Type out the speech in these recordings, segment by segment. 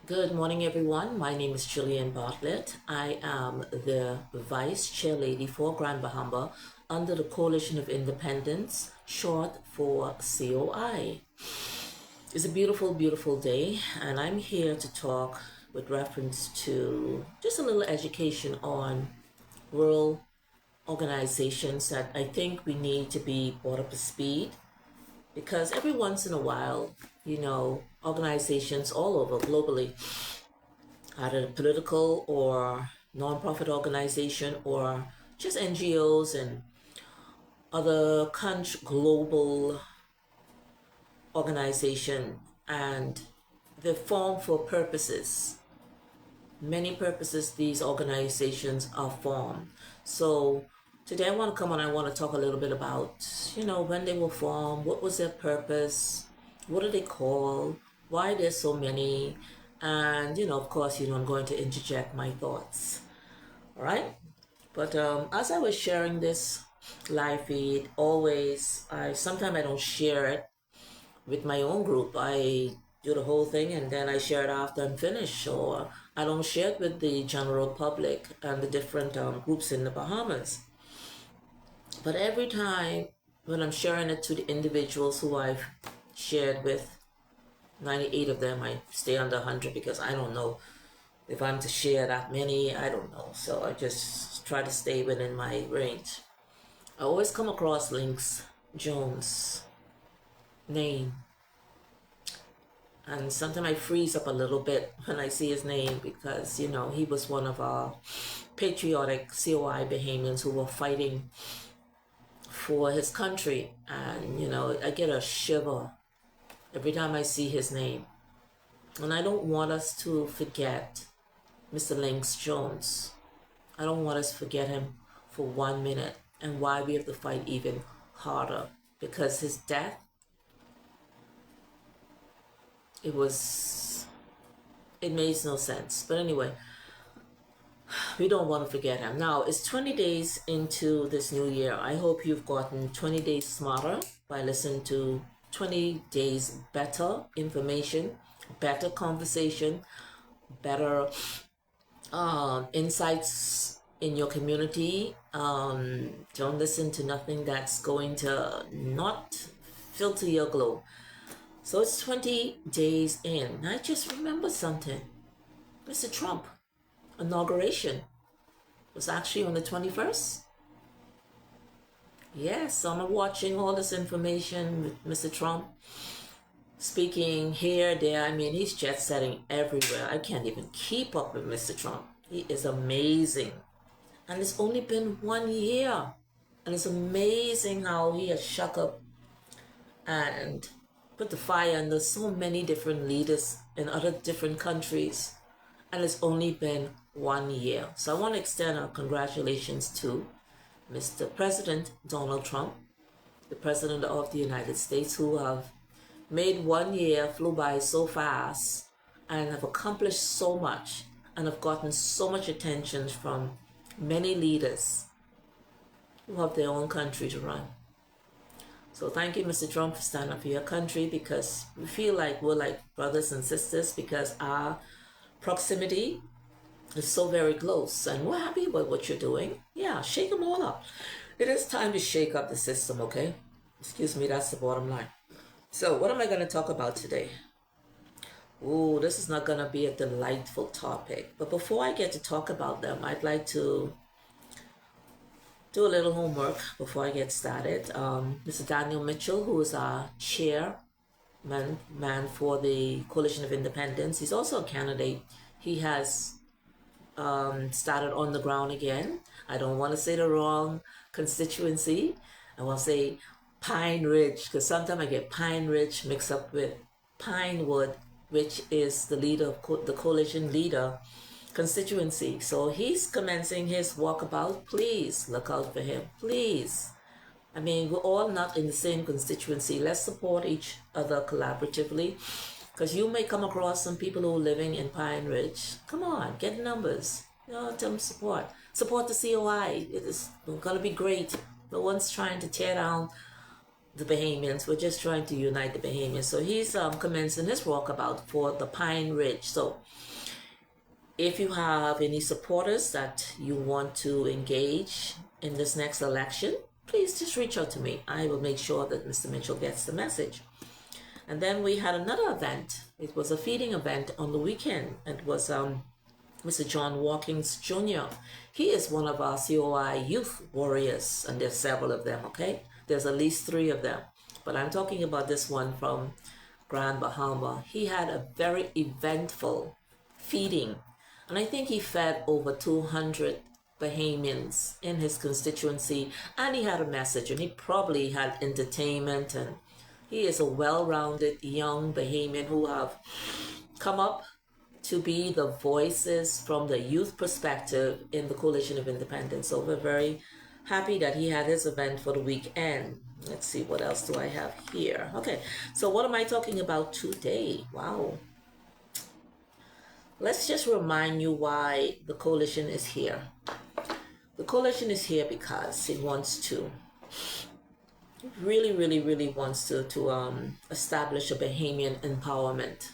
Good morning, everyone. My name is Jillian Bartlett. I am the Vice Chair Lady for Grand Bahama under the Coalition of Independence, short for COI. It's a beautiful, beautiful day, and I'm here to talk with reference to just a little education on rural organizations that I think we need to be brought up to speed because every once in a while, organizations all over globally, either political or nonprofit organization or just NGOs and other global organization, and they form for purposes. Many purposes these organizations are formed. So today I want to come on. I want to talk a little bit about when they were formed, what was their purpose, what are they called, why there's so many, and of course I'm going to interject my thoughts. All right. But as I was sharing this live feed, always I sometimes I don't share it with my own group. I do the whole thing and then I share it after I'm finished, or I don't share it with the general public and the different groups in the Bahamas. But every time when I'm sharing it to the individuals who I've shared with, 98 of them, I stay under 100 because I don't know if I'm to share that many. I don't know. So I just try to stay within my range. I always come across Links Jones name, and sometimes I freeze up a little bit when I see his name because he was one of our patriotic COI Bahamians who were fighting for his country, and I get a shiver every time I see his name. And I don't want us to forget Mr. Links Jones. I don't want us to forget him for 1 minute, and why we have to fight even harder, because his death, it makes no sense. But anyway, we don't want to forget him. Now, it's 20 days into this new year. I hope you've gotten 20 days smarter by listening to 20 days better information, better conversation, better insights in your community. Don't listen to nothing that's going to not filter your glow. So it's 20 days in. I just remember something. Mr. Trump inauguration was actually on the 21st. Yes, so I'm watching all this information with Mr. Trump speaking here, there. I mean, he's jet setting everywhere. I can't even keep up with Mr. Trump. He is amazing. And it's only been 1 year. And it's amazing how he has shook up and put the fire under so many different leaders in other different countries. And it's only been 1 year. So I want to extend our congratulations to Mr. President Donald Trump, the President of the United States, who have made 1 year flew by so fast and have accomplished so much and have gotten so much attention from many leaders who have their own country to run. So thank you, Mr. Trump, for standing up for your country, because we feel like we're like brothers and sisters because our proximity is so very close, and we're happy about what you're doing. Yeah, shake them all up. It is time to shake up the system, okay? Excuse me, that's the bottom line. So what am I going to talk about today? Oh, this is not going to be a delightful topic. But before I get to talk about them, I'd like to do a little homework before I get started. Mr. Daniel Mitchell, who is our man for the Coalition of Independence, he's also a candidate. He has started on the ground again. I don't want to say the wrong constituency. I want to say Pine Ridge, because sometimes I get Pine Ridge mixed up with Pinewood, which is the leader of the coalition leader constituency. So he's commencing his walkabout. Please look out for him. Please. I mean, we're all not in the same constituency. Let's support each other collaboratively, because you may come across some people who are living in Pine Ridge. Come on, get numbers. Tell them support. Support the COI. It is going to be great. No one's trying to tear down the Bahamians. We're just trying to unite the Bahamians. So he's commencing his walkabout for the Pine Ridge. So if you have any supporters that you want to engage in this next election, please just reach out to me. I will make sure that Mr. Mitchell gets the message. And then we had another event. It was a feeding event on the weekend. It was Mr. John Watkins Jr. He is one of our COI youth warriors, and there's several of them, okay? There's at least 3 of them. But I'm talking about this one from Grand Bahama. He had a very eventful feeding, and I think he fed over 200 Bahamians in his constituency, and he had a message, and he probably had entertainment, and he is a well-rounded young Bahamian who have come up to be the voices from the youth perspective in the Coalition of Independence. So we're very happy that he had his event for the weekend. Let's see, what else do I have here? Okay, so what am I talking about today? Wow. Let's just remind you why the coalition is here. The coalition is here because it wants to, really wants to establish a Bahamian empowerment.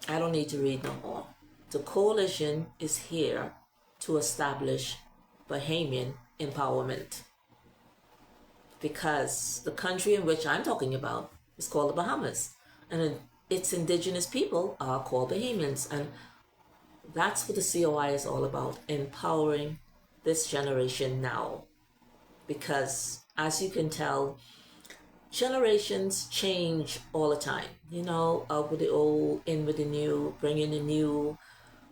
I don't need to read no more. The coalition is here to establish Bahamian empowerment, because the country in which I'm talking about is called the Bahamas, and its indigenous people are called Bahamians, and that's what the COI is all about, empowering this generation now. Because as you can tell, generations change all the time. You know, out with the old, in with the new, bring in the new.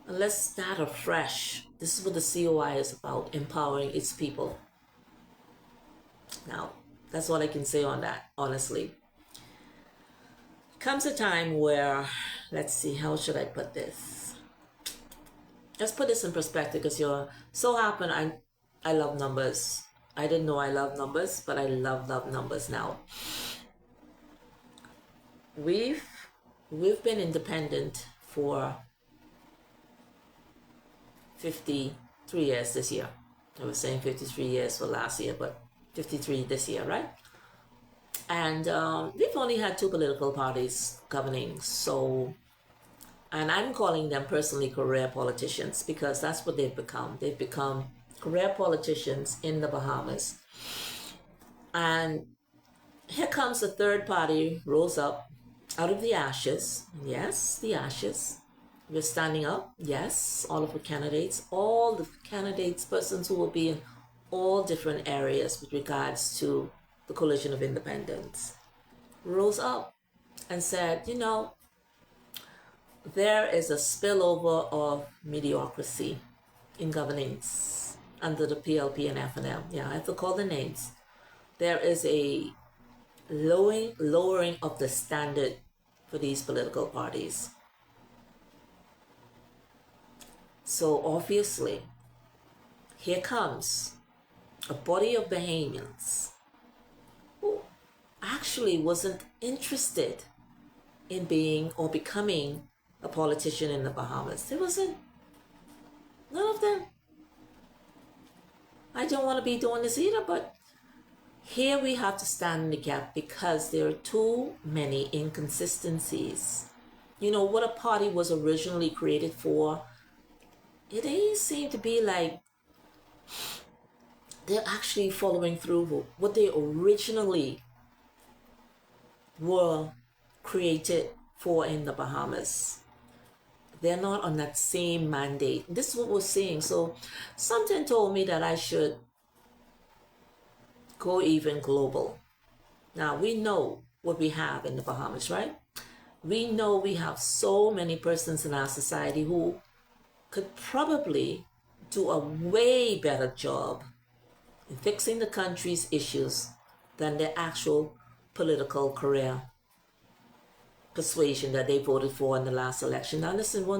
And let's start afresh. This is what the COI is about, empowering its people. Now, that's all I can say on that, honestly. Comes a time where, let's see, how should I put this? Let's put this in perspective, because you're so happen I love numbers. I didn't know I love numbers, but I love numbers now. We've been independent for 53 years this year. I was saying 53 years for last year, but 53 this year, right? And we've only had 2 political parties governing, so, and I'm calling them personally career politicians, because that's what they've become. They've become career politicians in the Bahamas. And here comes the third party, rose up out of the ashes. Yes, the ashes. We're standing up. Yes, all of the candidates, persons who will be in all different areas with regards to the Coalition of Independence, rose up and said, you know, there is a spillover of mediocrity in governance under the PLP and FNM. Yeah, I have to call the names. There is a lowering of the standard for these political parties. So obviously, here comes a body of Bahamians who actually wasn't interested in being or becoming a politician in the Bahamas. There wasn't, none of them. I don't want to be doing this either, but here we have to stand in the gap, because there are too many inconsistencies. You know, what a party was originally created for, it ain't seem to be like they're actually following through with what they originally were created for in the Bahamas. They're not on that same mandate. This is what we're seeing. So something told me that I should go even global. Now, we know what we have in the Bahamas, right? We know we have so many persons in our society who could probably do a way better job in fixing the country's issues than their actual political career persuasion that they voted for in the last election. Now listen, we're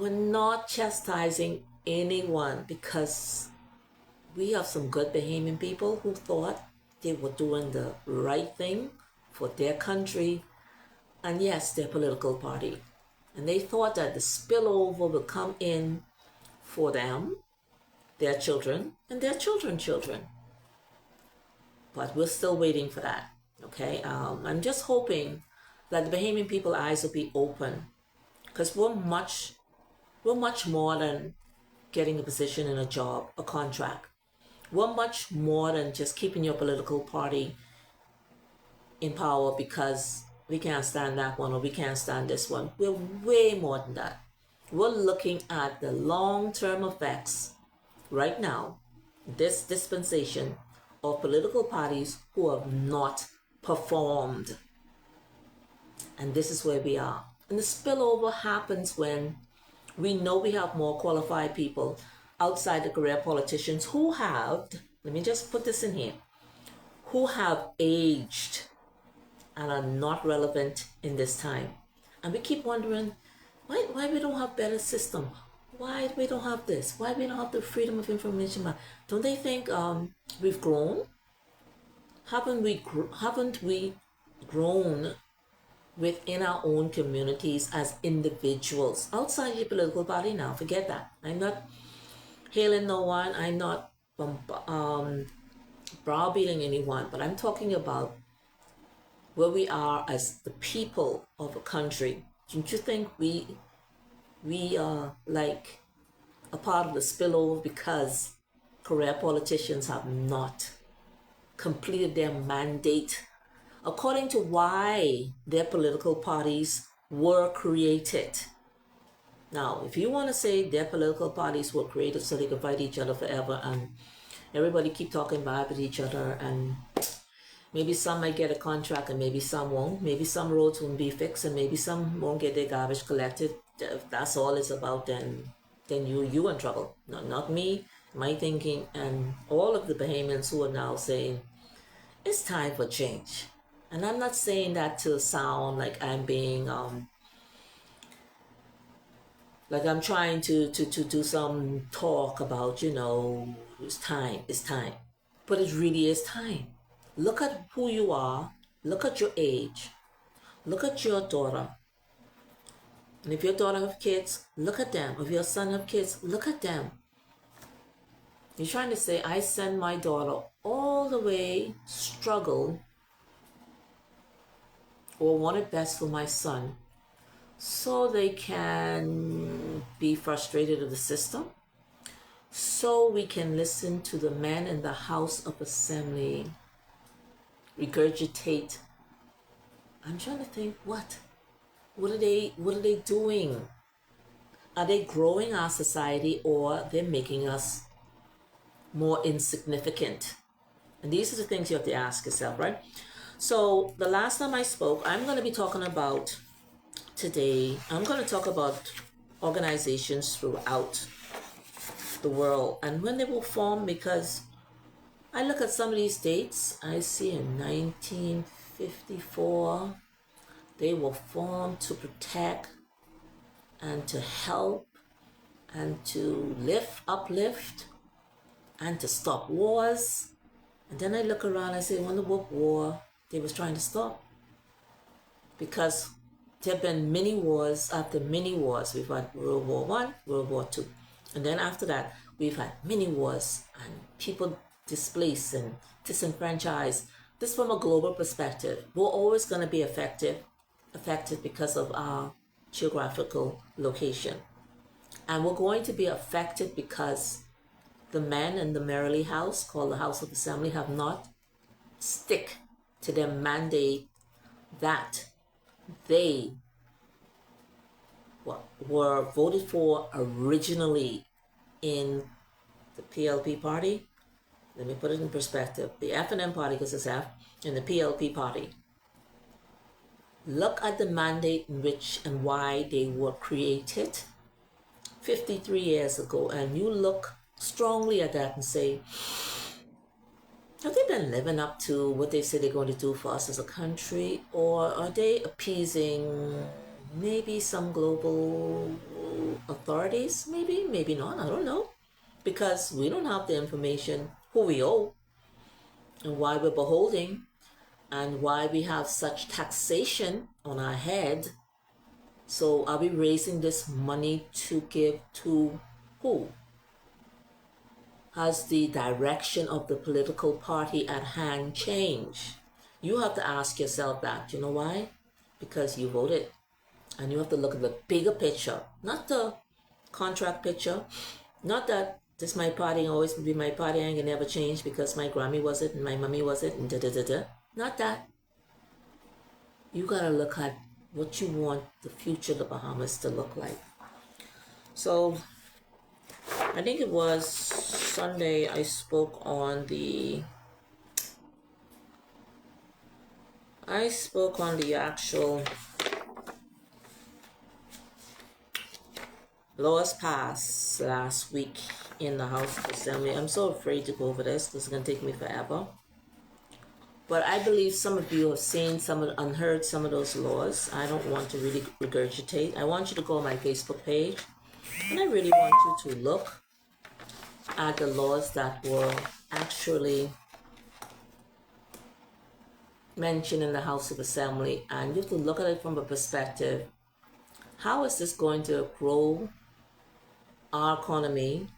not chastising anyone, because we have some good Bahamian people who thought they were doing the right thing for their country and, yes, their political party. And they thought that the spillover will come in for them, their children, and their children's children. but we're still waiting for that. Okay, I'm just hoping that the Bahamian people eyes will be open, because we're much more than getting a position in a job, a contract. We're much more than just keeping your political party in power because we can't stand that one or we can't stand this one. We're way more than that. We're looking at the long-term effects right now, this dispensation of political parties who have not performed. And this is where we are. And the spillover happens when we know we have more qualified people outside the career politicians who have, let me just put this in here, who have aged and are not relevant in this time. And we keep wondering, why we don't have better system? Why we don't have this? Why we don't have the freedom of information? Don't they think we've grown? Haven't we grown within our own communities as individuals outside your political party? Now forget that. I'm not hailing no one. I'm not browbeating anyone, but I'm talking about where we are as the people of a country. Don't you think we are like a part of the spillover because career politicians have not completed their mandate according to why their political parties were created? Now, if you want to say their political parties were created so they could fight each other forever and everybody keep talking bad with each other, and maybe some might get a contract and maybe some won't, maybe some roads won't be fixed and maybe some won't get their garbage collected, if that's all it's about, then you in trouble. No, not me, my thinking, and all of the Bahamians who are now saying it's time for change. And I'm not saying that to sound like I'm being like I'm trying to do some talk about, it's time. But it really is time. Look at who you are, look at your age, look at your daughter. And if your daughter have kids, look at them. If your son have kids, look at them. You're trying to say, I send my daughter all the way, struggle, or want it best for my son, so they can be frustrated with the system, so we can listen to the men in the House of Assembly regurgitate. I'm trying to think, what are they doing? Are they growing our society, or they're making us more insignificant? And these are the things you have to ask yourself, right? So the last time I spoke, I'm going to be talking about today, I'm going to talk about organizations throughout the world and when they were formed, because I look at some of these dates, I see in 1954, they were formed to protect and to help and to uplift and to stop wars. And then I look around and I say, wonder what war they was trying to stop. Because there have been many wars after many wars. We've had World War I, World War II. And then after that, we've had many wars and people displaced and disenfranchised. This from a global perspective. We're always going to be affected because of our geographical location. And we're going to be affected because the men in the Merrily House, called the House of Assembly, have not stick to their mandate that they were voted for originally in the PLP party. Let me put it in perspective. The F&M party, because it's F, and the PLP party. Look at the mandate in which and why they were created 53 years ago, and you look strongly at that and say, have they been living up to what they say they're going to do for us as a country, or are they appeasing maybe some global authorities? Maybe not, I don't know, because we don't have the information who we owe and why we're beholding and why we have such taxation on our head. So are we raising this money to give to who? has the direction of the political party at hand changed? You have to ask yourself that. You know why? Because you voted. And you have to look at the bigger picture, not the contract picture. Not that this my party always be my party, I can never change because my Grammy was it and my mommy was it and da da da da. Not that. You gotta look at what you want the future of the Bahamas to look like. So I think it was Sunday I spoke on the actual laws passed last week in the House of Assembly. I'm so afraid to go over this because it's going to take me forever. But I believe some of you have seen unheard some of those laws. I don't want to really regurgitate. I want you to go on my Facebook page. And I really want you to look at the laws that were actually mentioned in the House of Assembly. And you have to look at it from a perspective. How is this going to grow our economy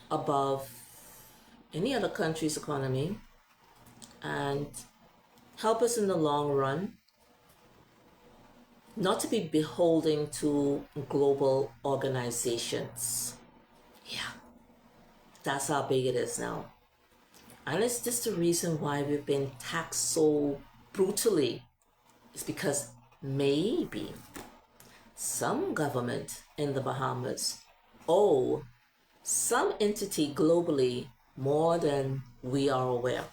above any other country's economy and help us in the long run not to be beholden to global organizations? Yeah, that's how big it is now. And it's just the reason why we've been taxed so brutally. It's because maybe some government in the Bahamas owe some entity globally more than we are aware.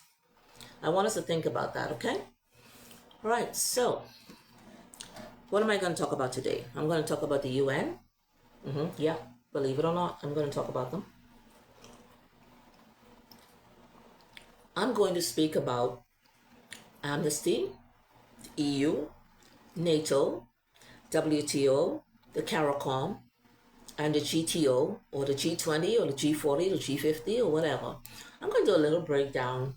I want us to think about that, okay? All right, so what am I going to talk about today? I'm going to talk about the UN. Yeah, believe it or not, I'm going to talk about them. I'm going to speak about Amnesty, EU, NATO, WTO, the CARICOM, and the GTO, or the G20, or the G40, the G50, or whatever. I'm going to do a little breakdown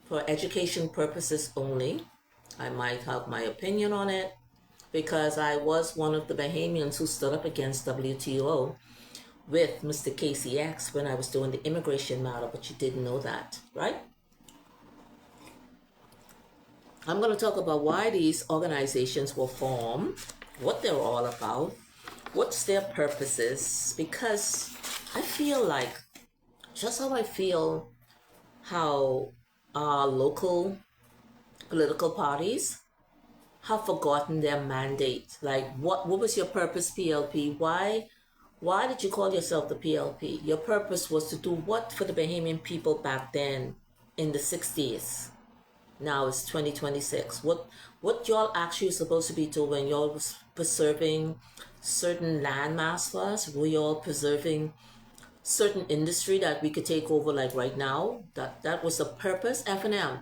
for education purposes only. I might have my opinion on it because I was one of the Bahamians who stood up against WTO with Mr. KCX when I was doing the immigration matter, but you didn't know that, right? I'm going to talk about why these organizations were formed, what they're all about, what's their purposes, because I feel like, just how I feel how our local political parties have forgotten their mandate. Like, what was your purpose, PLP? Why did you call yourself the PLP? Your purpose was to do what for the Bahamian people back then in the 60s? Now it's 2026. What y'all actually supposed to be doing? Y'all was preserving certain landmass for us? Were y'all preserving certain industry that we could take over like right now? That was the purpose? F&M.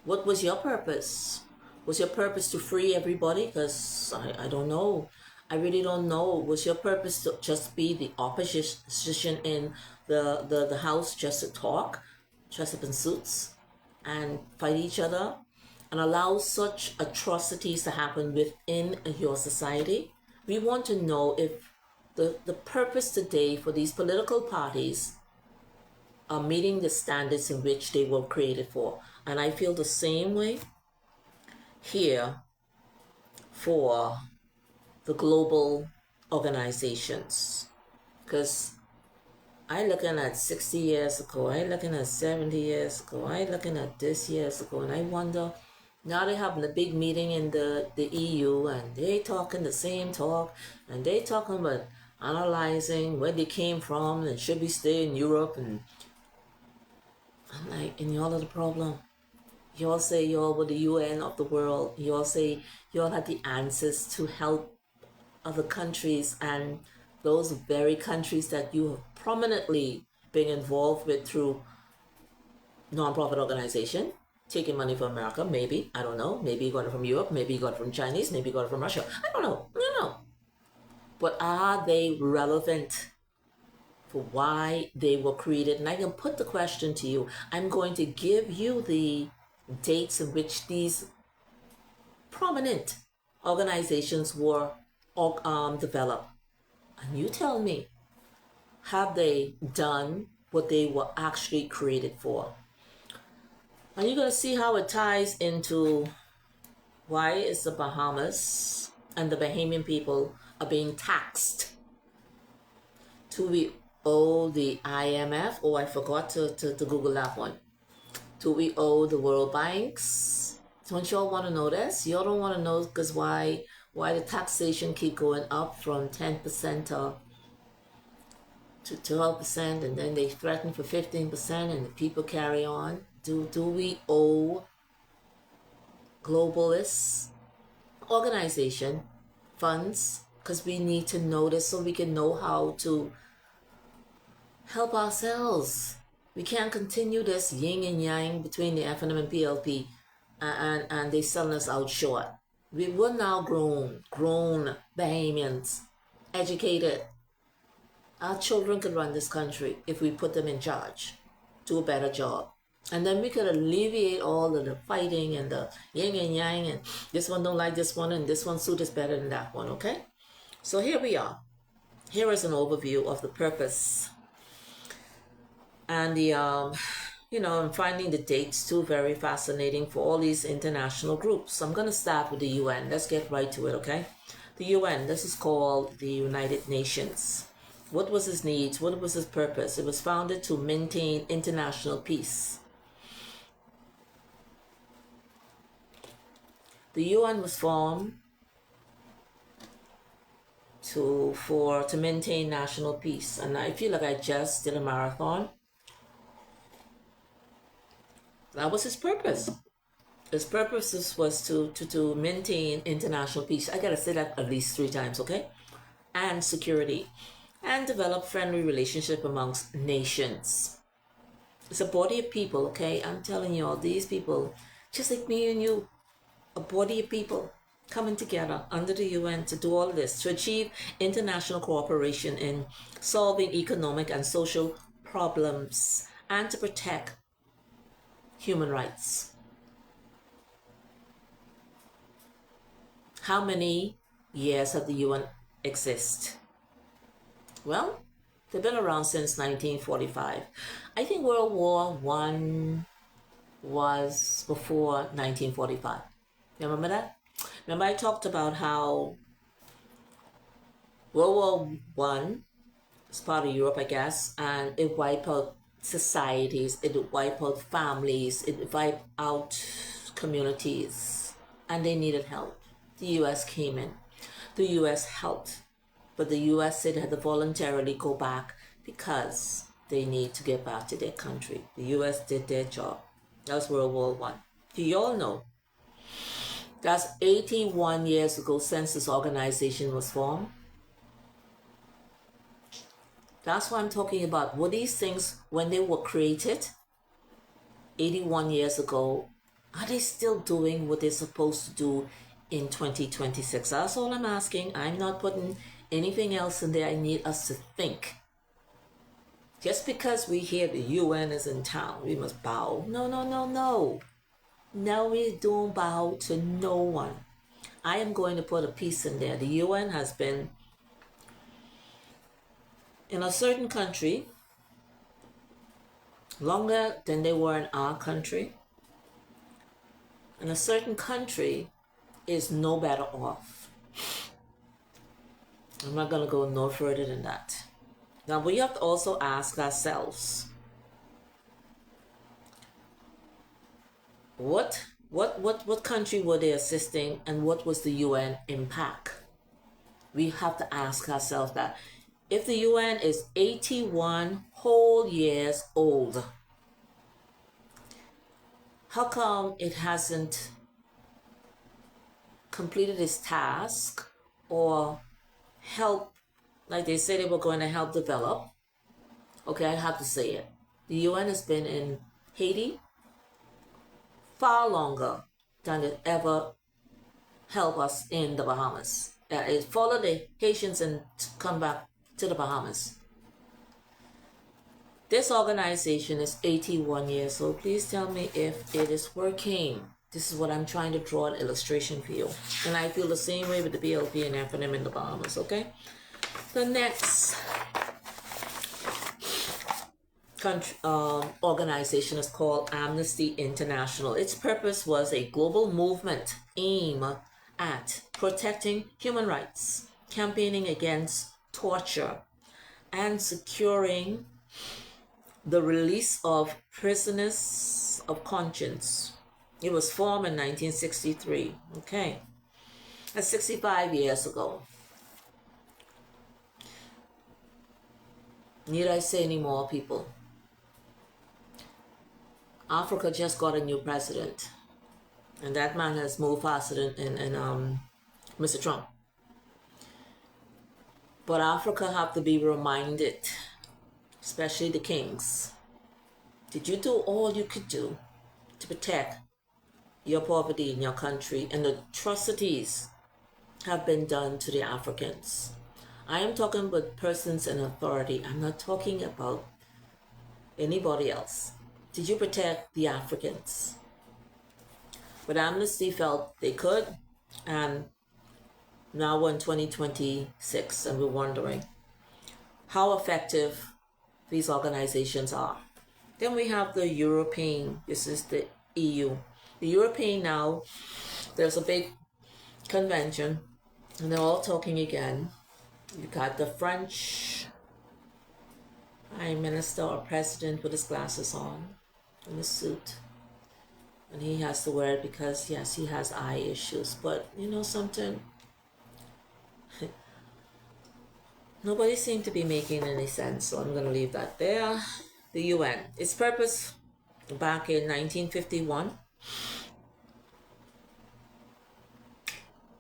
What was your purpose? Was your purpose to free everybody? Because I don't know. I really don't know. Was your purpose to just be the opposition in the house, just to talk, dress up in suits, and fight each other, and allow such atrocities to happen within your society? We want to know if the purpose today for these political parties are meeting the standards in which they were created for. And I feel the same way here for the global organizations. Because I looking at 60 years ago, I looking at 70 years ago, I looking at this years ago, and I wonder, now they're having a big meeting in the EU, and they talking the same talk, and they talking about analyzing where they came from, and should we stay in Europe, and I'm like, and y'all are the problem. Y'all say y'all were the UN of the world. Y'all say y'all had the answers to help other countries, and those very countries that you have prominently been involved with through non-profit organization, taking money from America, maybe, I don't know, maybe you got it from Europe, maybe you got it from Chinese, maybe you got it from Russia, I don't know. But are they relevant for why they were created? And I can put the question to you. I'm going to give you the dates in which these prominent organizations were developed. And you tell me, have they done what they were actually created for. And you're going to see how it ties into why is the Bahamas and the Bahamian people are being taxed. Do we owe the IMF? Oh, I forgot to Google that one. Do we owe the World Banks? Don't y'all want to know this? Y'all don't want to know because why the taxation keep going up from 10% to 12%, and then they threaten for 15%, and the people carry on. Do we owe globalist organization funds? Because we need to know this so we can know how to help ourselves. We can't continue this yin and yang between the FNM and PLP, and they selling us out short. We're now grown Bahamians, educated. Our children could run this country if we put them in charge, do a better job. And then we could alleviate all of the fighting and the yin and yang, and this one don't like this one, and this one suit is better than that one, okay? So here we are. Here is an overview of the purpose. And the, I'm finding the dates too very fascinating for all these international groups. I'm going to start with the UN. Let's get right to it, okay? The UN, this is called the United Nations. What was its needs? What was its purpose? It was founded to maintain international peace. The UN was formed to maintain national peace. And I feel like I just did a marathon. That was its purpose. Its purpose was to maintain international peace. I gotta say that at least 3 times, okay? And security. And develop friendly relationship amongst nations. It's a body of people, okay? I'm telling you all, these people, just like me and you, a body of people coming together under the UN to do all this, to achieve international cooperation in solving economic and social problems, and to protect human rights. How many years have the UN exist? Well, they've been around since 1945. I think World War I was before 1945. You remember that? Remember I talked about how World War I is part of Europe, I guess, and it wiped out societies, it wiped out families, it wiped out communities, and they needed help. The US came in. The US helped. But the US said they had to voluntarily go back because they need to get back to their country. The US did their job. That was World War I. Do you all know? That's 81 years ago since this organization was formed. That's what I'm talking about. Were these things, when they were created 81 years ago, are they still doing what they're supposed to do in 2026? That's all I'm asking. I'm not putting anything else in there. I need us to think. Just because we hear the UN is in town, we must bow. No. No, we don't bow to no one. I am going to put a piece in there. The UN has been in a certain country longer than they were in our country. And a certain country is no better off. I'm not going to go no further than that. Now we have to also ask ourselves, what country were they assisting, and what was the UN impact? We have to ask ourselves that. If the UN is 81 whole years old, how come it hasn't completed its task or help, like they said they were going to help develop? Okay, I have to say it. The UN has been in Haiti far longer than it ever helped us in the Bahamas. It followed the Haitians and come back to the Bahamas. This organization is 81 years old. Please tell me if it is working. This is what I'm trying to draw an illustration for you. And I feel the same way with the BLP and FNM in the Bahamas, okay? The next organization is called Amnesty International. Its purpose was a global movement aimed at protecting human rights, campaigning against torture, and securing the release of prisoners of conscience. It was formed in 1963. Okay, that's 65 years ago. Need I say any more, people? Africa just got a new president, and that man has moved faster than Mr. Trump. But Africa have to be reminded, especially the kings. Did you do all you could do to protect your poverty in your country? And the atrocities have been done to the Africans. I am talking about persons in authority. I'm not talking about anybody else. Did you protect the Africans? But Amnesty felt they could, and now we're in 2026, and we're wondering how effective these organizations are. Then we have the European, this is the EU. The European now, there's a big convention, and they're all talking again. You got the French Prime Minister or President with his glasses on and a suit. And he has to wear it because, yes, he has eye issues. But, you know something? Nobody seemed to be making any sense, so I'm going to leave that there. The UN. Its purpose back in 1951.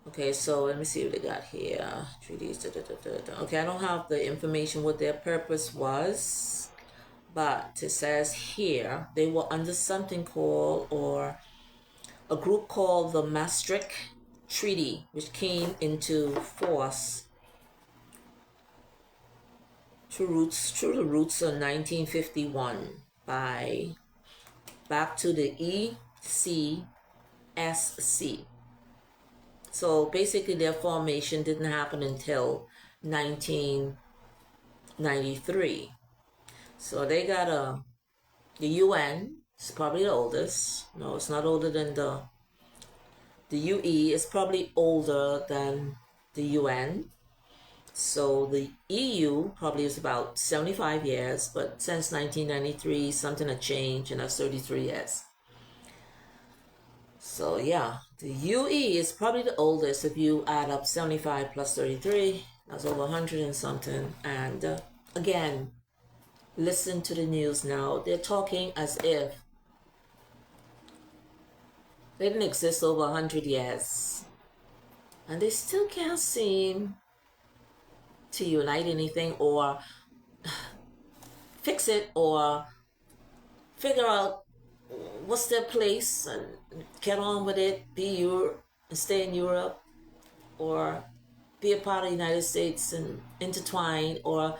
Okay, so let me see what they got here. Treaties. Okay, I don't have the information what their purpose was, but it says here they were under something called, or a group called the Maastricht Treaty, which came into force through the roots of 1951 by back to the ECSC. So basically their formation didn't happen until 1993. So they got the UN is probably the oldest. No, it's not older than the UE is probably older than the UN. So the EU probably is about 75 years, but since 1993 something had changed, and that's 33 years. So yeah, the UE is probably the oldest if you add up 75 plus 33. That's over 100 and something. And again, listen to the news now. They're talking as if they didn't exist over 100 years. And they still can't seem to unite anything or fix it or figure out what's their place and get on with it, stay in Europe, or be a part of the United States and intertwine, or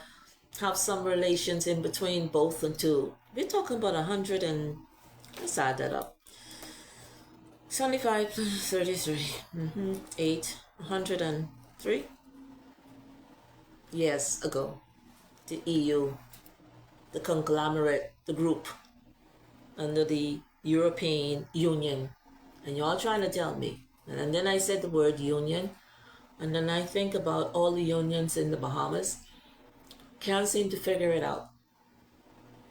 have some relations in between both and two. We're talking about 100 and, let's add that up. 75 plus 33, 103 years ago. The EU, the conglomerate, the group under the European Union. And y'all trying to tell me. And then I said the word union. And then I think about all the unions in the Bahamas. Can't seem to figure it out.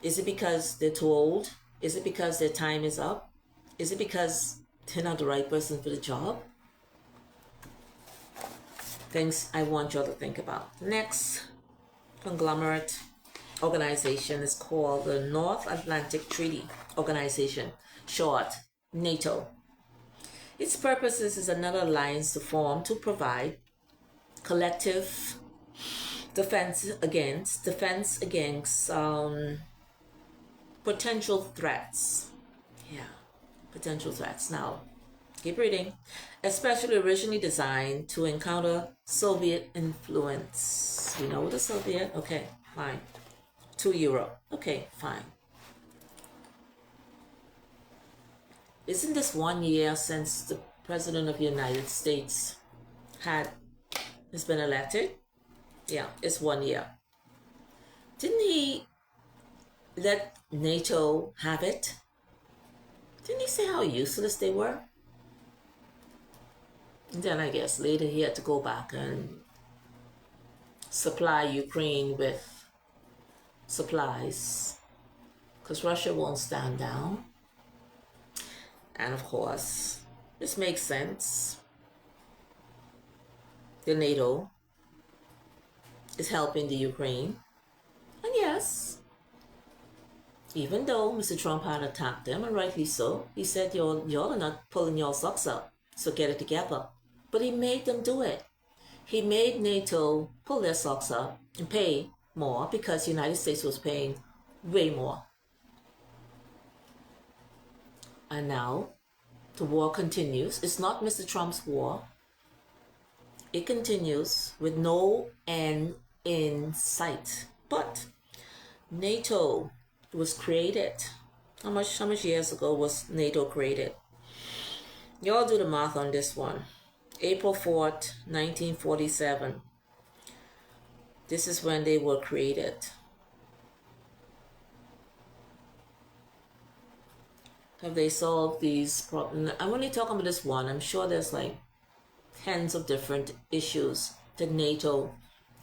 Is it because they're too old? Is it because their time is up? Is it because they're not the right person for the job? Things I want y'all to think about. Next conglomerate organization is called the North Atlantic Treaty Organization, short, NATO. Its purpose is another alliance to form to provide collective defense against potential threats. Yeah, potential threats. Now, keep reading. Especially originally designed to encounter Soviet influence. You know the Soviet? Okay, fine. To Europe. Okay, fine. Isn't this 1 year since the President of the United States has been elected? Yeah, it's 1 year. Didn't he let NATO have it. Didn't he say how useless they were? And then I guess later he had to go back and supply Ukraine with supplies because Russia won't stand down. And of course, this makes sense. The NATO is helping the Ukraine. And yes, even though Mr. Trump had attacked them, and rightly so, he said, y'all are not pulling your socks up, so get it together. But he made them do it. He made NATO pull their socks up and pay more because the United States was paying way more. And now the war continues. It's not Mr. Trump's war. It continues with no end in sight. But NATO was created. How much years ago was NATO created? Y'all do the math on this one. April 4th, 1947. This is when they were created. Have they solved these problems? I'm only talking about this one. I'm sure there's like tens of different issues that NATO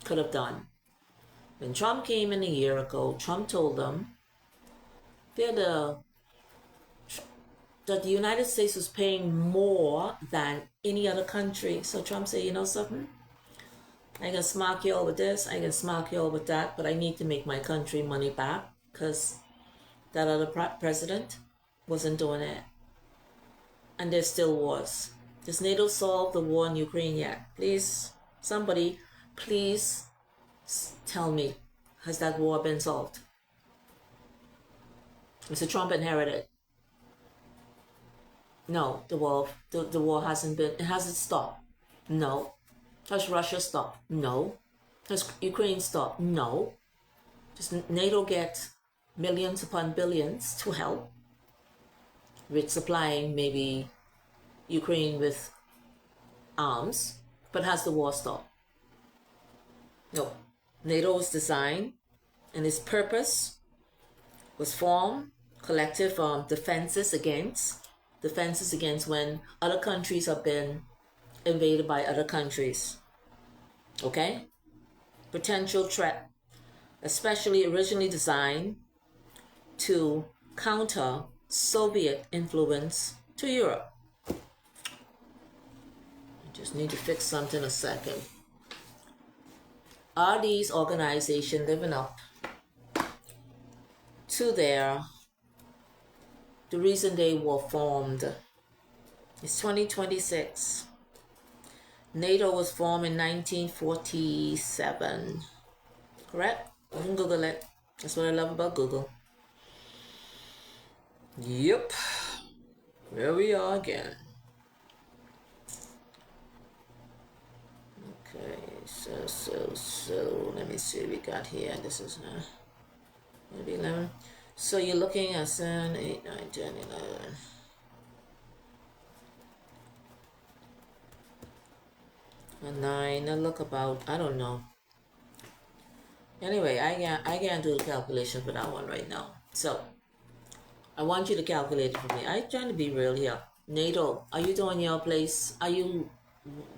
could have done. When Trump came in a year ago, Trump told them that the United States was paying more than any other country. So Trump said, you know something? I can smack you all with this, I can smack you all with that, but I need to make my country money back because that other president wasn't doing it. And there still was. Does NATO solve the war in Ukraine yet? Please, somebody, please tell me, has that war been solved? Mr. Trump inherited. No, the war hasn't been, it hasn't stopped. No. Has Russia stopped? No. Has Ukraine stopped? No. Does NATO get millions upon billions to help with supplying maybe Ukraine with arms, but has the war stopped? No. NATO was designed and its purpose was formed collective defenses against when other countries have been invaded by other countries. Okay? Potential threat, especially originally designed to counter Soviet influence to Europe. I just need to fix something a second. Are these organizations living up to the reason they were formed? It's 2026. NATO was formed in 1947. Correct? You can Google it. That's what I love about Google. Yep. Here we are again. Okay, so let me see what we got here. This is maybe 11. So you're looking at 7, 8, 9, 10, 11. And 9, I look about, I don't know. Anyway, I can't do the calculation for that one right now. So I want you to calculate it for me. I'm trying to be real here. NATO, are you doing your place?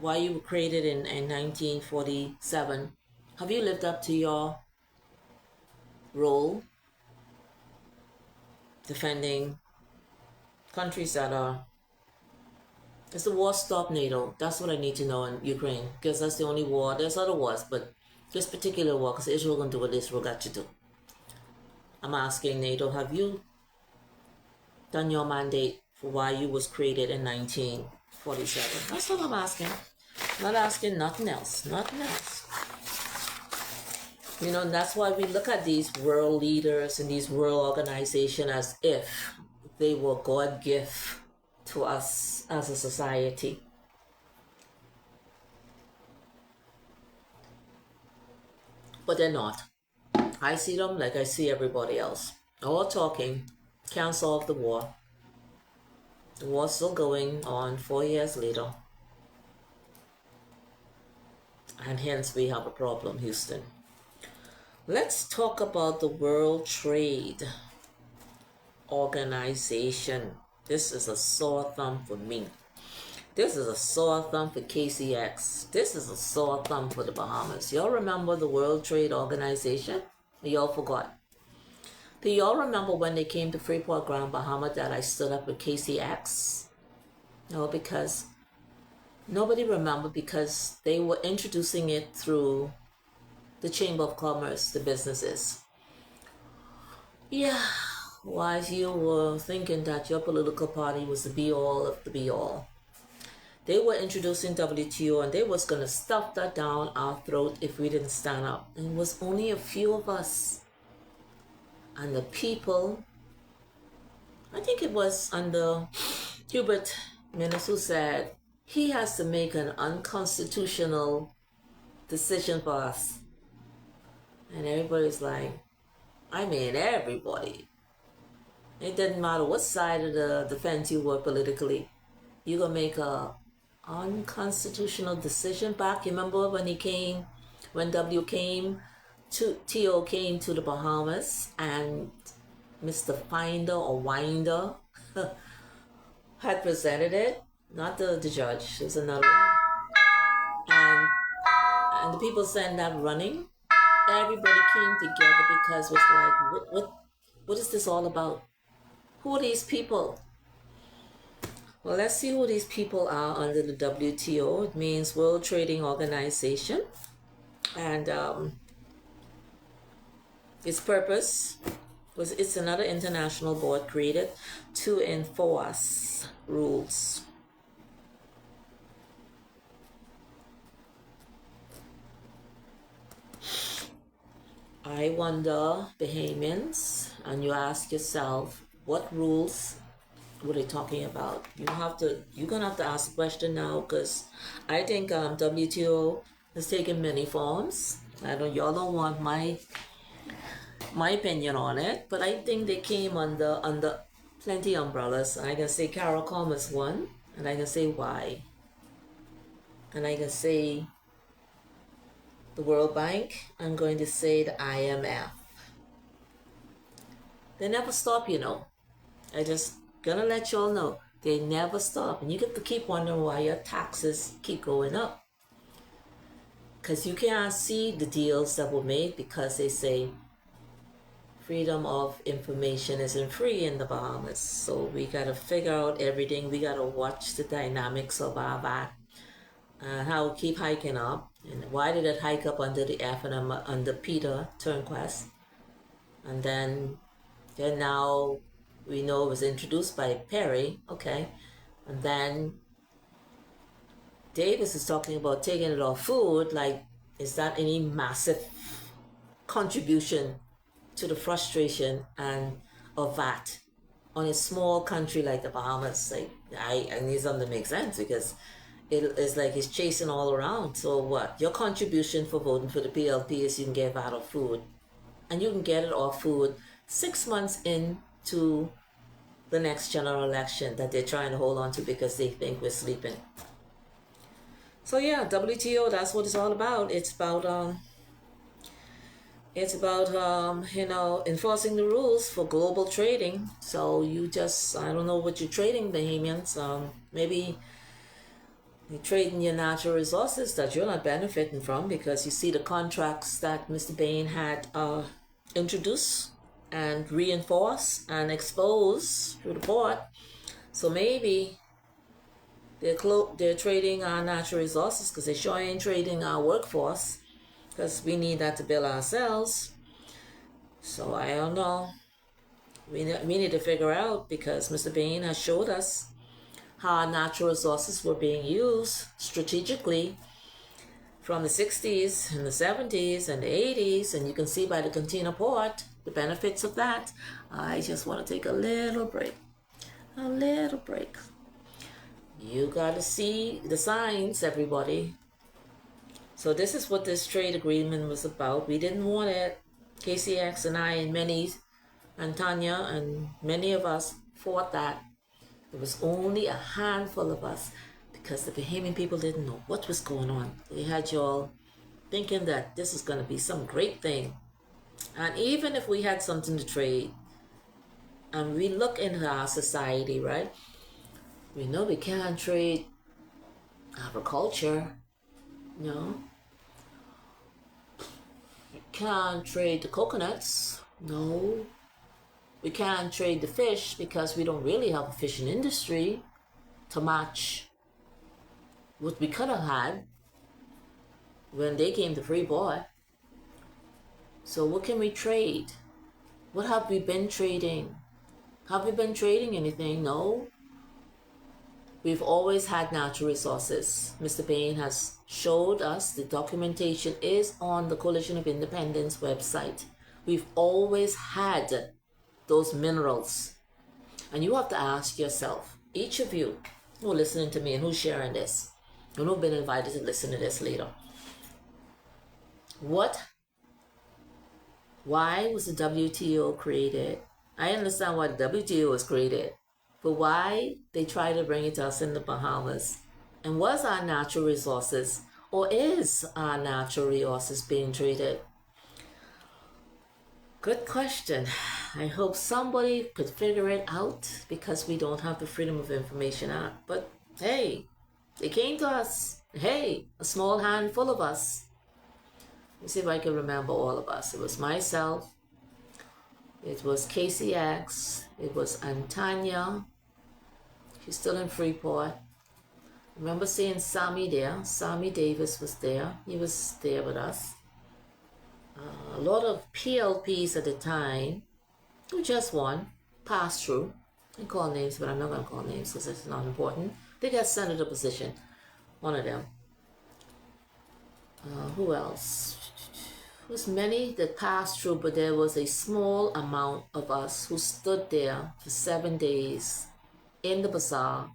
Why you were created in 1947? Have you lived up to your role defending countries that are... Has the war stopped NATO? That's what I need to know in Ukraine, because that's the only war. There's other wars, but this particular war, because Israel going to do what Israel got to do. I'm asking NATO, have you done your mandate for why you was created in 1947? That's what I'm asking. I'm not asking nothing else. Nothing else. You know, and that's why we look at these world leaders and these world organizations as if they were God gift to us as a society. But they're not. I see them like I see everybody else. All talking can't solve the war. The war's still going on 4 years later. And hence we have a problem, Houston. Let's talk about the World Trade Organization. This is a sore thumb for me. This is a sore thumb for KCX. This is a sore thumb for the Bahamas. Y'all remember the World Trade Organization? Y'all forgot. Do y'all remember when they came to Freeport, Grand Bahama, that I stood up with KCX? No, because nobody remembered, because they were introducing it through the Chamber of Commerce, the businesses. Yeah, while you were thinking that your political party was the be-all of the be-all, they were introducing WTO, and they was going to stuff that down our throat if we didn't stand up. And it was only a few of us. And the people, I think it was under Hubert Minnis, who said he has to make an unconstitutional decision for us. And everybody's like, I mean, everybody. It didn't matter what side of the fence you were politically. You're going to make a unconstitutional decision back. You remember when WTO came to the Bahamas, and Mr. Finder or Winder had presented it, not the judge, there's another one. And the people said that running, everybody came together because it was like, what is this all about? Who are these people? Well, let's see who these people are under the WTO. It means World Trading Organization. And its purpose was, it's another international board created to enforce rules. I wonder, Bahamians, and you ask yourself, what rules were they talking about? You're gonna have to ask the question now, because I think WTO has taken many forms. Y'all don't want my opinion on it, but I think they came under plenty umbrellas. I can say CARICOM is one, and I can say why, and I can say the World Bank. I'm going to say the IMF. They never stop, I just gonna let y'all know, they never stop, and you get to keep wondering why your taxes keep going up, because you can't see the deals that were made, because they say freedom of information isn't free in the Bahamas. So we gotta figure out everything. We gotta watch the dynamics of our VAT, how it keep hiking up, and why did it hike up under the FNM under Peter Turnquest, and then now we know it was introduced by Perry, okay, and then Davis is talking about taking it off food. Like, is that any massive contribution to the frustration and of that on a small country like the Bahamas? Like, I need something to make sense, because it is like he's chasing all around. So what? Your contribution for voting for the PLP is you can get VAT off food, and you can get it off food 6 months into the next general election that they're trying to hold on to because they think we're sleeping. So yeah, WTO, that's what it's all about. It's about enforcing the rules for global trading. So I don't know what you're trading, Bahamians. Maybe you're trading your natural resources that you're not benefiting from, because you see the contracts that Mr. Bain had introduced and reinforce and expose through the port. So maybe they're trading our natural resources, because they sure ain't trading our workforce, because we need that to build ourselves. So I don't know. We need to figure out, because Mr. Bain has showed us how our natural resources were being used strategically from the 60s and the 70s and the 80s, and you can see by the container port the benefits of that. I just want to take a little break. You got to see the signs, everybody. So this is what this trade agreement was about. We didn't want it. KCX and I and Tanya and many of us fought that. There was only a handful of us, because the Bahamian people didn't know what was going on. They had y'all thinking that this is going to be some great thing. And even if we had something to trade, and we look into our society, right? We know we can't trade agriculture, you know. We can't trade the coconuts, no. We can't trade the fish because we don't really have a fishing industry to match what we could have had when they came to Freeport. So what can we trade? What have we been trading? Have we been trading anything? No. We've always had natural resources. Mr. Bain has showed us the documentation is on the Coalition of Independence website. We've always had those minerals. And you have to ask yourself, each of you who are listening to me and who's sharing this, and who've been invited to listen to this later, why was the WTO created? I understand why the WTO was created, but why they try to bring it to us in the Bahamas? And was our natural resources, or is our natural resources being traded? Good question. I hope somebody could figure it out because we don't have the Freedom of Information Act. But hey, they came to us. Hey, a small handful of us. Let me see if I can remember all of us. It was myself. It was KCX. It was Antanya. She's still in Freeport. I remember seeing Sammy there. Sammy Davis was there. He was there with us. A lot of PLPs at the time, just one, passed through. I call names, but I'm not going to call names because it's not important. They got senator position, one of them. Who else? There was many that passed through, but there was a small amount of us who stood there for 7 days in the bazaar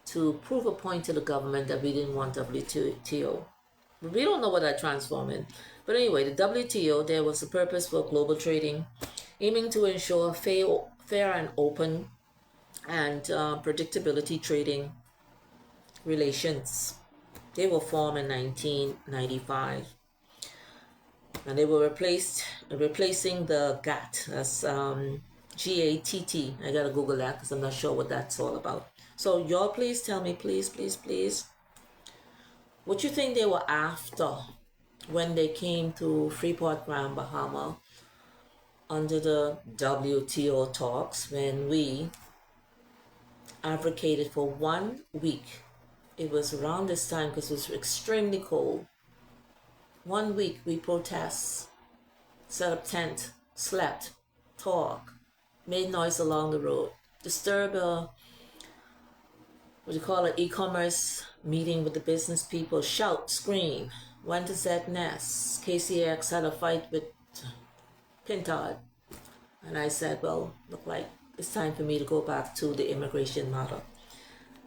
to prove a point to the government that we didn't want WTO. But we don't know what that transformed in. But anyway, the WTO, there was a purpose for global trading, aiming to ensure fair and open and predictability trading relations. They were formed in 1995. And they were replacing the GATT. That's GATT. I gotta Google that because I'm not sure what that's all about. So y'all please tell me, please, what you think they were after when they came to Freeport, Grand Bahama under the WTO talks, when we advocated for 1 week. It was around this time because it was extremely cold. 1 week we protest, set up tent, slept, talk, made noise along the road, disturb e-commerce meeting with the business people, shout, scream, went to ZNS. KCX had a fight with Pintard. And I said, well, look like it's time for me to go back to the immigration matter.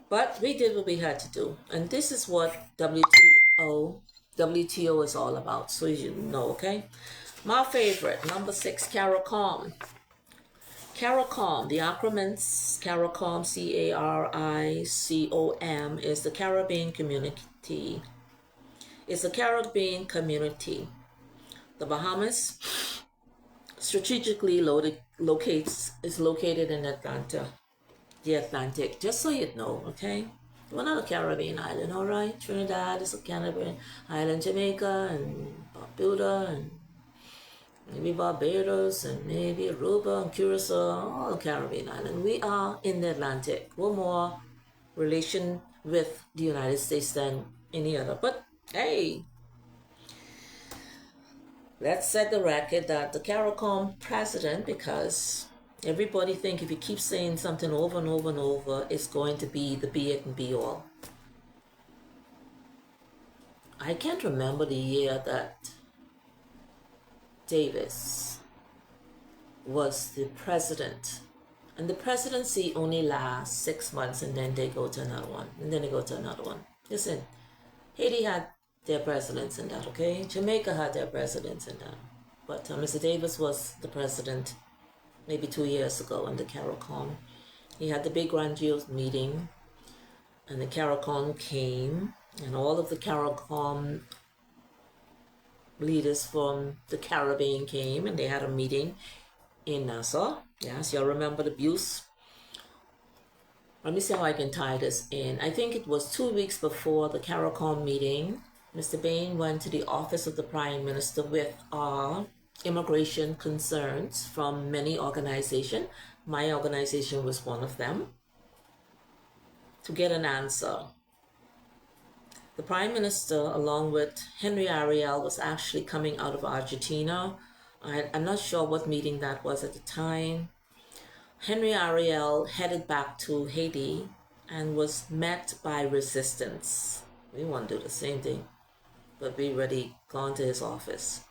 But we did what we had to do. And this is what WTO is all about. So you know, okay? My favorite, number 6, CARICOM. CARICOM, the acronyms CARICOM, CARICOM, is the Caribbean Community. It's a Caribbean community. The Bahamas strategically is located in Atlanta, the Atlantic, just so you know, okay? We're not a Caribbean island, all right? Trinidad is a Caribbean island, Jamaica and Barbuda and maybe Barbados and maybe Aruba and Curacao, all Caribbean island. We are in the Atlantic. We're more relation with the United States than any other. But hey, let's set the record that the CARICOM president, because everybody think if you keep saying something over and over and over, it's going to be the be it and be all. I can't remember the year that Davis was the president. And the presidency only lasts 6 months and then they go to another one. And then they go to another one. Listen, Haiti had their presidents in that, okay? Jamaica had their presidents in that. But Mr. Davis was the president maybe 2 years ago in the CARICOM. He had the big grandiose meeting and the CARICOM came and all of the CARICOM leaders from the Caribbean came and they had a meeting in Nassau. Yes, you'll remember the abuse. Let me see how I can tie this in. I think it was 2 weeks before the CARICOM meeting. Mr. Bain went to the office of the Prime Minister with immigration concerns from many organizations. My organization was one of them, to get an answer. The Prime Minister, along with Henry Ariel, was actually coming out of Argentina. I'm not sure what meeting that was at the time. Henry Ariel headed back to Haiti and was met by resistance. We want to do the same thing, but we already gone to his office.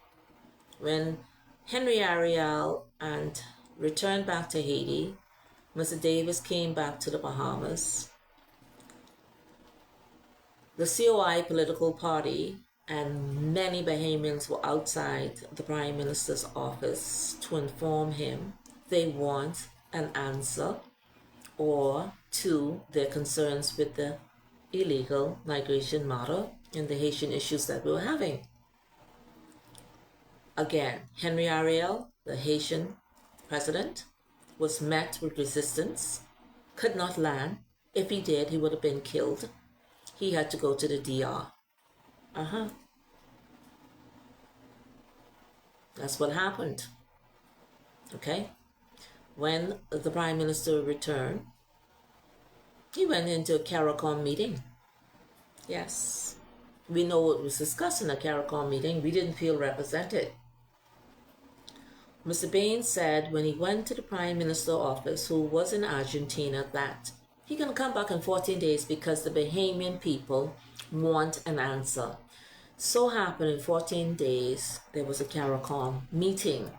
When Henry Ariel and returned back to Haiti, Mr. Davis came back to the Bahamas. The COI political party and many Bahamians were outside the Prime Minister's office to inform him they want an answer or to their concerns with the illegal migration matter and the Haitian issues that we were having. Again, Henry Ariel, the Haitian president, was met with resistance, could not land. If he did, he would have been killed. He had to go to the DR. That's what happened. Okay? When the Prime Minister returned, he went into a CARICOM meeting. Yes. We know what was discussed in a CARICOM meeting. We didn't feel represented. Mr. Bain said when he went to the Prime Minister's office, who was in Argentina, that he can come back in 14 days because the Bahamian people want an answer. So happened in 14 days, there was a CARICOM meeting.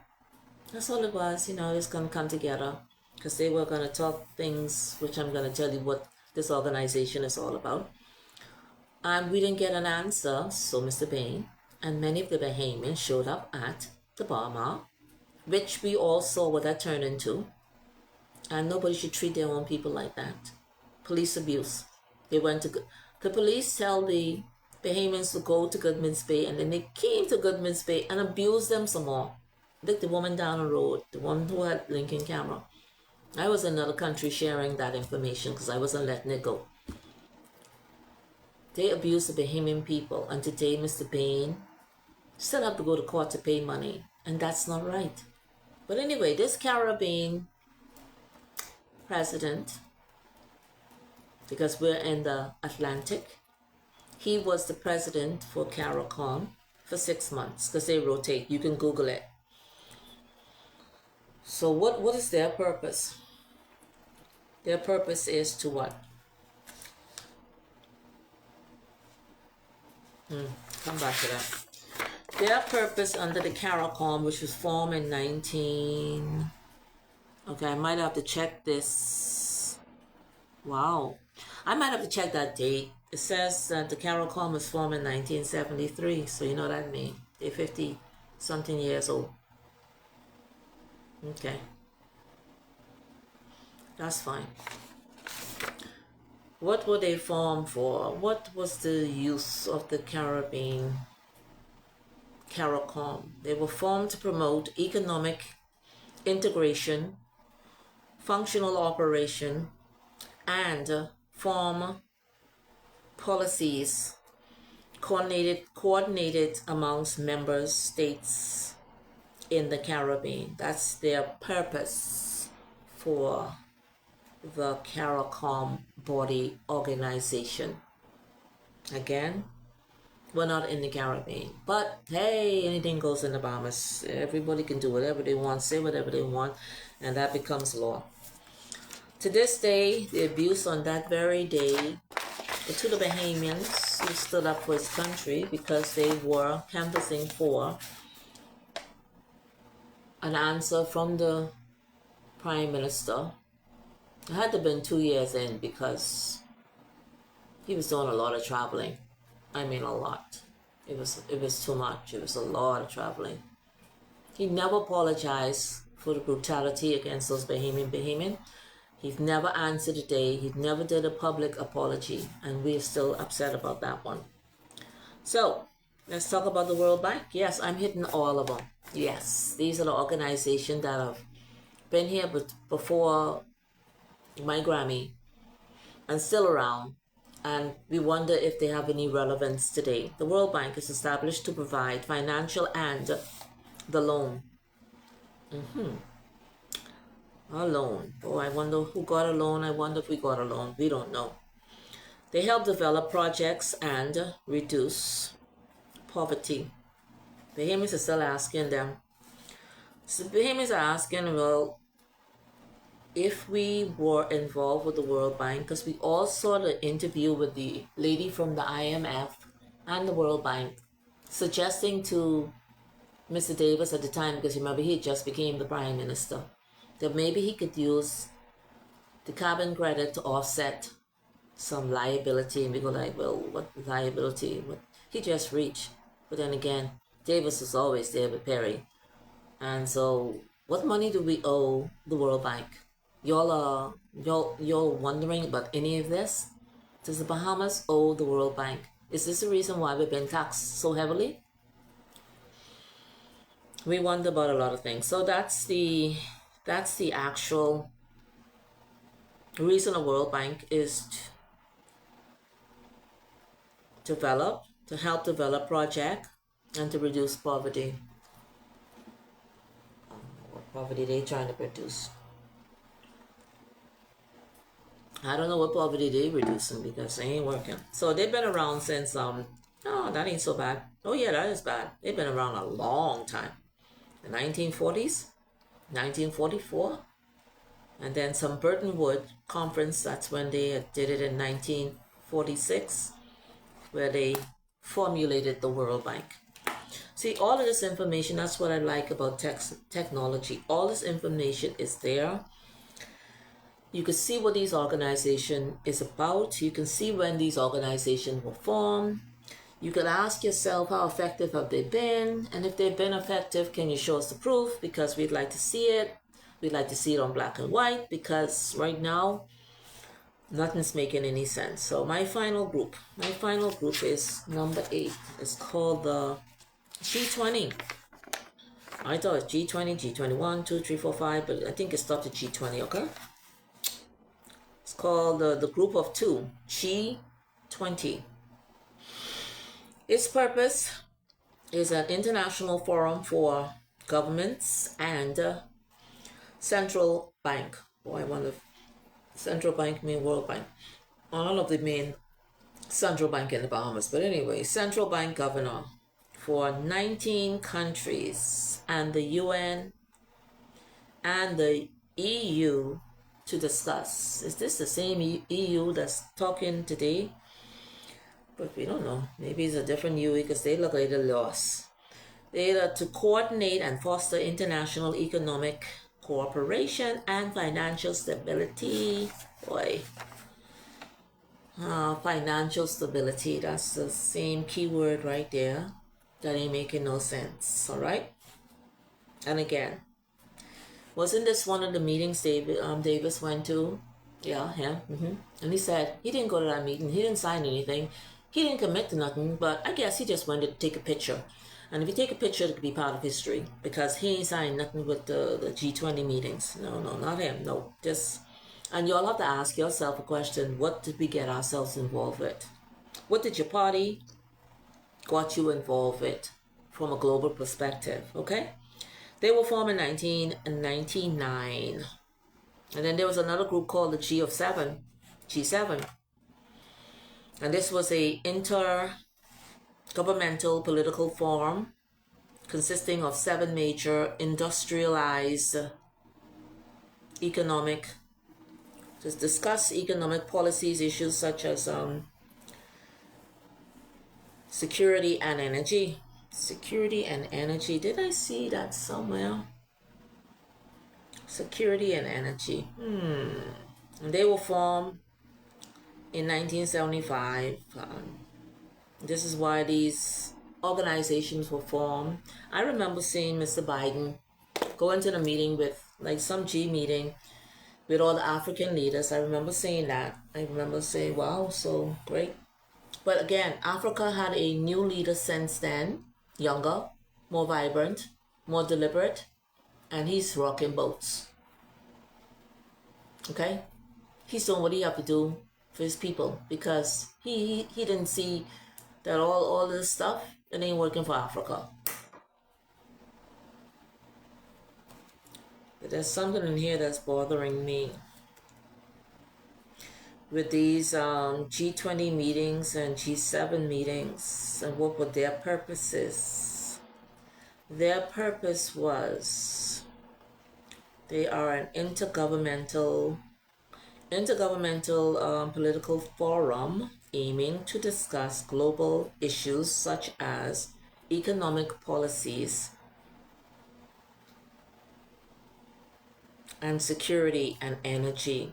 That's all it was, it's going to come together because they were going to talk things, which I'm going to tell you what this organization is all about. And we didn't get an answer, so Mr. Bain and many of the Bahamians showed up at the Bar, which we all saw what that turned into. And nobody should treat their own people like that. Police abuse. They went to the police tell the Bahamians to go to Goodman's Bay, and then they came to Goodman's Bay and abused them some more. Look, the woman down the road, the one who had blinking camera. I was in another country sharing that information because I wasn't letting it go. They abused the Bahamian people, and today Mr. Bain still have to go to court to pay money, and that's not right. But anyway, this Caribbean president, because we're in the Atlantic, he was the president for CARICOM for 6 months because they rotate. You can Google it. So what is their purpose? Their purpose is to what? Come back to that. Their purpose under the CARICOM, which was formed in 19... Okay, I might have to check this. Wow. I might have to check that date. It says that the CARICOM was formed in 1973, so you know what I mean. They're 50-something years old. Okay. That's fine. What were they formed for? What was the use of the Caribbean CARICOM? They were formed to promote economic integration, functional operation, and form policies coordinated amongst member states in the Caribbean. That's their purpose for the CARICOM body organization. Again, we're not in the Caribbean, but hey, anything goes in the Bahamas. Everybody can do whatever they want, say whatever they want, and that becomes law. To this day, the abuse on that very day to the Bahamians who stood up for his country because they were canvassing for an answer from the Prime Minister. It had to have been 2 years in because he was doing a lot of traveling. I mean, a lot. It was too much. It was a lot of traveling. He never apologized for the brutality against those Bahamian. He's never answered a day. He never did a public apology. And we're still upset about that one. So, Let's talk about the World Bank. Yes, I'm hitting all of them. Yes, these are the organizations that have been here before my Grammy and still around, and we wonder if they have any relevance today. The World Bank is established to provide financial and the loan. A loan. Oh, I wonder who got a loan. I wonder if we got a loan. We don't know. They help develop projects and reduce poverty. Bahamians are still asking them. So Bahamians are asking, well, if we were involved with the World Bank, because we all saw the interview with the lady from the IMF and the World Bank suggesting to Mr. Davis at the time, because remember he just became the Prime Minister, that maybe he could use the carbon credit to offset some liability. And we go like, well, what liability? What? He just reached. But then again, Davis was always there with Perry. And so what money do we owe the World Bank? Y'all wondering about any of this? Does the Bahamas owe the World Bank? Is this the reason why we've been taxed so heavily? We wonder about a lot of things. So that's the actual reason the World Bank is to help develop project and to reduce poverty. What poverty they trying to reduce? I don't know what poverty they reducing because they ain't working. So they've been around since oh, that ain't so bad. Oh yeah, that is bad. They've been around a long time. The 1940s, 1944, and then some Bretton Woods conference. That's when they did it in 1946, where they formulated the World Bank. See, all of this information, that's what I like about technology. All this information is there. You can see what these organizations is about. You can see when these organizations were formed. You can ask yourself how effective have they been, and if they've been effective, can you show us the proof? Because we'd like to see it. We'd like to see it on black and white, because right now nothing's making any sense. So my final group is number 8. It's called the G20. I thought it's G20, G21, 2, 3, 4, 5, but I think it stopped at G20, okay? It's called the group of 2, G20. Its purpose is an international forum for governments and central bank. Oh, I wonder if central bank mean World Bank. All of the main central bank in the Bahamas. But anyway, central bank governor for 19 countries and the UN and the EU to discuss. Is this the same EU that's talking today? But we don't know. Maybe it's a different UE because they look like they're lost. They are to coordinate and foster international economic cooperation and financial stability. Boy. Financial stability. That's the same keyword right there. That ain't making no sense. Alright? And again, wasn't this one of the meetings Davis went to? Yeah, him. And he said he didn't go to that meeting. He didn't sign anything. He didn't commit to nothing, but I guess he just wanted to take a picture. And if you take a picture, it could be part of history, because he ain't signed nothing with the G20 meetings. No, not him. No, just... And y'all have to ask yourself a question. What did we get ourselves involved with? What did your party got you involved with from a global perspective, okay? They were formed in 1999. And then there was another group called the G7. And this was a intergovernmental political forum consisting of 7 major industrialized economic, to discuss economic policies, issues such as security and energy. Security and energy. Did I see that somewhere? Security and energy. And they were formed in 1975. This is why these organizations were formed. I remember seeing Mr. Biden go into the meeting with, like, some G meeting with all the African leaders. I remember seeing that. I remember saying, wow, so great. But again, Africa had a new leader since then, younger, more vibrant, more deliberate, and he's rocking boats. Okay? He's doing what he have to do for his people because he didn't see that all this stuff, it ain't working for Africa. But there's something in here that's bothering me with these G20 meetings and G7 meetings and what were their purposes. Their purpose was they are an intergovernmental political forum aiming to discuss global issues such as economic policies and security and energy.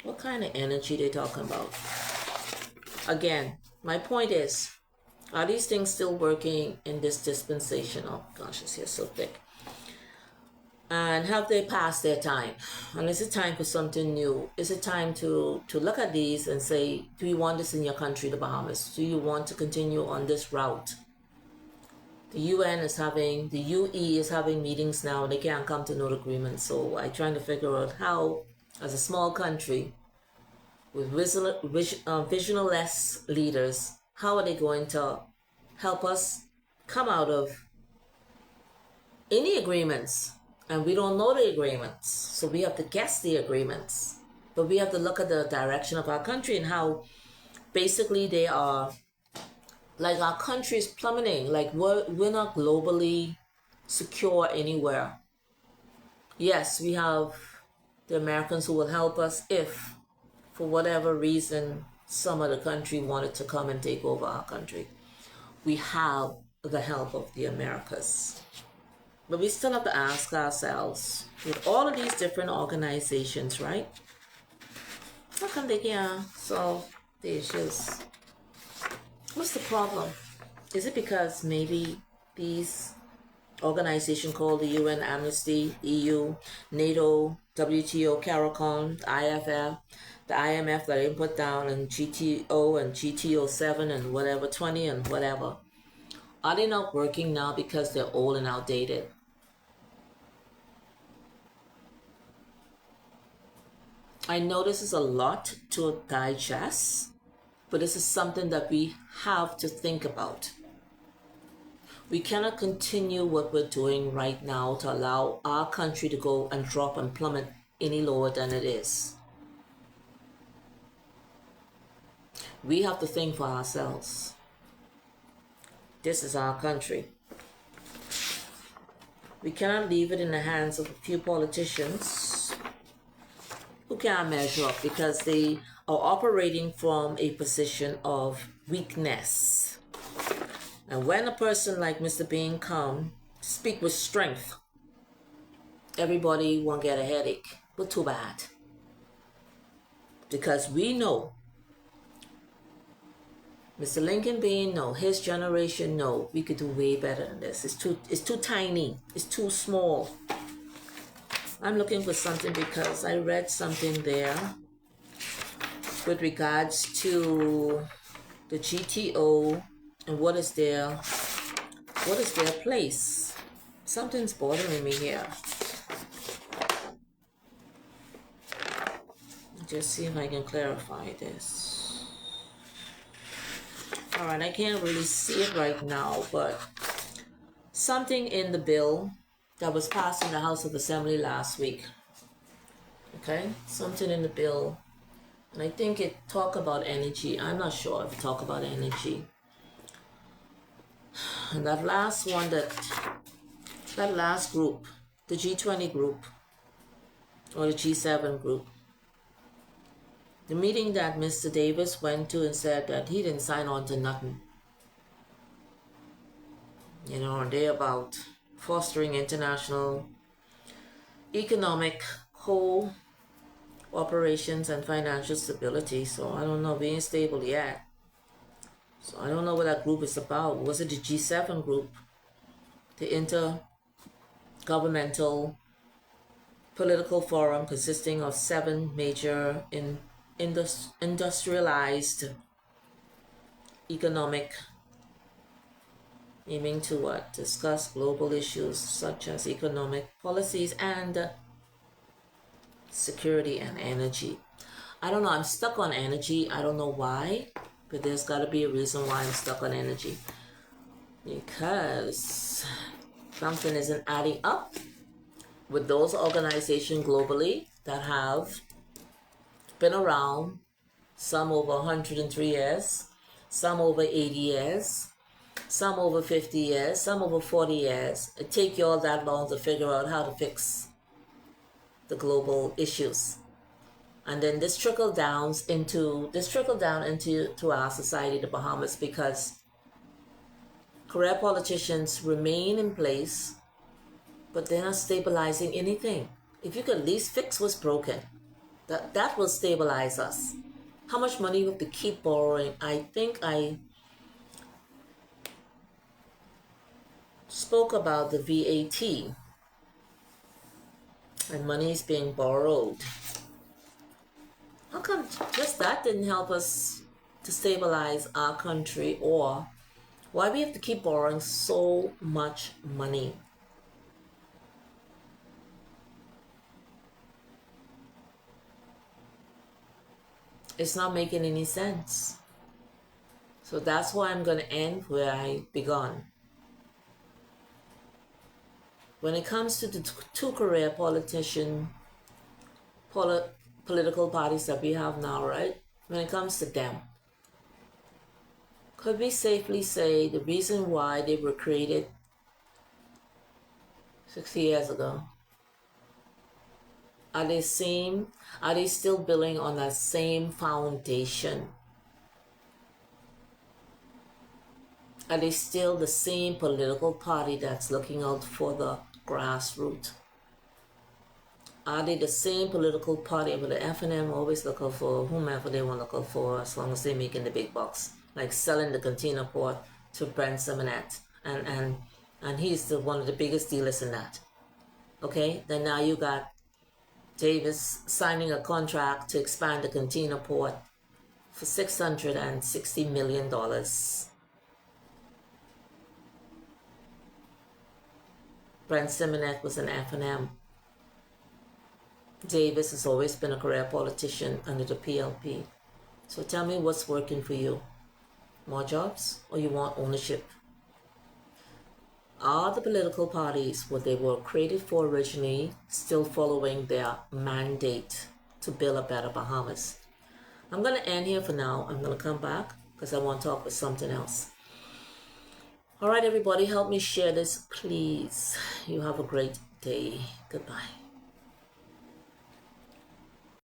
What kind of energy they talking about? Again, my point is, are these things still working in this dispensation? Oh gosh, this here is so thick. And have they passed their time? And is it time for something new? Is it time to look at these and say, do you want this in your country, the Bahamas? Do you want to continue on this route? The UN is having, the UE is having meetings now. They can't come to no agreement. So I'm trying to figure out how, as a small country with visionless leaders, how are they going to help us come out of any agreements? And we don't know the agreements, so we have to guess the agreements. But we have to look at the direction of our country and how basically they are, like our country is plummeting. Like we're not globally secure anywhere. Yes, we have the Americans who will help us if, for whatever reason, some other country wanted to come and take over our country. We have the help of the Americas. But we still have to ask ourselves, with all of these different organizations, right? How come they can't solve the issues? What's the problem? Is it because maybe these organizations called the UN, Amnesty, EU, NATO, WTO, CARICOM, IFF, the IMF that they put down, and GTO and GTO7 and whatever, 20 and whatever, are they not working now because they're old and outdated? I know this is a lot to digest, but this is something that we have to think about. We cannot continue what we're doing right now to allow our country to go and drop and plummet any lower than it is. We have to think for ourselves. This is our country. We cannot leave it in the hands of a few politicians who can't measure up because they are operating from a position of weakness. And when a person like Mr. Bean come speak with strength, everybody won't get a headache. But too bad. Because we know, Mr. Lincoln Bean know, his generation know, we could do way better than this. It's too tiny. It's too small. I'm looking for something because I read something there with regards to the GTO and what is their place. Something's bothering me here. Just see if I can clarify this. All right, I can't really see it right now, but something in the bill that was passed in the House of Assembly last week. Okay, something in the bill, and I think it talk about energy. I'm not sure if it talk about energy. And that last one, that last group, the G20 group or the G7 group, the meeting that Mr. Davis went to and said that he didn't sign on to nothing. You know, they're about fostering international economic co-operations and financial stability. So I don't know, we ain't stable yet. So I don't know what that group is about. Was it the G7 group? The Intergovernmental Political Forum consisting of 7 major industrialized economic, aiming to what? Discuss global issues such as economic policies and security and energy. I don't know, I'm stuck on energy. I don't know why, but there's got to be a reason why I'm stuck on energy. Because something isn't adding up with those organizations globally that have been around, some over 103 years, some over 80 years, some over 50 years, some over 40 years. It take you all that long to figure out how to fix the global issues. And then this trickle down into to our society, the Bahamas, because career politicians remain in place, but they're not stabilizing anything. If you could at least fix what's broken, that will stabilize us. How much money you have to keep borrowing? I think I spoke about the VAT, and money is being borrowed. How come just that didn't help us to stabilize our country, or why we have to keep borrowing so much money? It's not making any sense. So that's why I'm going to end where I began. When it comes to the two career political parties that we have now, right? When it comes to them, could we safely say the reason why they were created 60 years ago? Are they still building on that same foundation? Are they still the same political party that's looking out for the grassroots? Are they the same political party with the FNM always looking for whomever they want to look for, as long as they're making the big bucks, like selling the container port to Brent Simonet, and he's one of the biggest dealers in that. Okay, then now you got Davis signing a contract to expand the container port for $660 million. Brent Simonet was an FNM. Davis has always been a career politician under the PLP. So tell me what's working for you. More jobs, or you want ownership? Are the political parties, what they were created for originally, still following their mandate to build a better Bahamas? I'm going to end here for now. I'm going to come back because I want to talk about something else. All right, everybody, help me share this, please. You have a great day. Goodbye.